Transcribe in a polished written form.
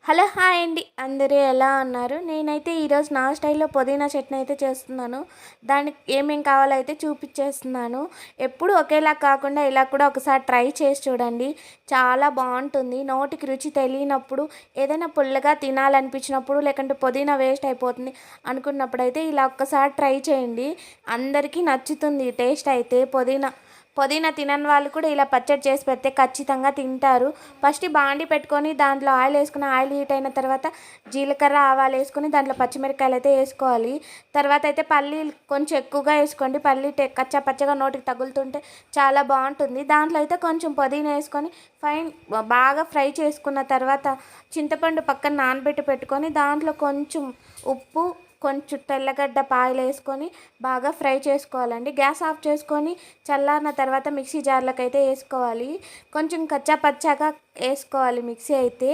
Hello hi అండి, అందరూ ఎలా ఉన్నారు? నేనైతే ఈరోజు నా స్టైల్లో పుదీనా చట్నీ అయితే చేస్తున్నాను. దానికి ఏమేం కావాలో అయితే చూపించేస్తున్నాను. ఎప్పుడు ఒకేలా కాకుండా ఇలా కూడా ఒకసారి ట్రై చేసి చూడండి. చాలా బాగుంటుంది. నోటికి రుచి తెలియనప్పుడు, ఏదైనా పుల్లగా తినాలనిపించినప్పుడు, లేకుంటే పుదీనా వేస్ట్ అయిపోతుంది అనుకున్నప్పుడు అయితే ఇలా ఒక్కసారి ట్రై చేయండి. అందరికీ నచ్చుతుంది టేస్ట్ అయితే. పుదీనా తినని వాళ్ళు కూడా ఇలా పచ్చడి చేసి పెడితే ఖచ్చితంగా తింటారు. ఫస్ట్ బాండి పెట్టుకొని దాంట్లో ఆయిల్ వేసుకుని, ఆయిల్ హీట్ అయిన తర్వాత జీలకర్ర ఆవాలు వేసుకొని దాంట్లో పచ్చిమిరపకాయలు అయితే వేసుకోవాలి. తర్వాత అయితే పల్లీలు కొంచెం ఎక్కువగా వేసుకోండి. కచ్చా పచ్చగా నోటికి తగులుతుంటే చాలా బాగుంటుంది. దాంట్లో అయితే కొంచెం పుదీనా వేసుకొని బాగా ఫ్రై చేసుకున్న తర్వాత చింతపండు పక్కన నానబెట్టి పెట్టుకొని దాంట్లో కొంచెం ఉప్పు, కొంచెం తెల్లగడ్డ పాయలు వేసుకొని బాగా ఫ్రై చేసుకోవాలండి. గ్యాస్ ఆఫ్ చేసుకొని చల్లారిన తర్వాత మిక్సీ జార్లోకి అయితే వేసుకోవాలి. కొంచెం కచ్చా పచ్చాగా వేసుకోవాలి మిక్సీ అయితే.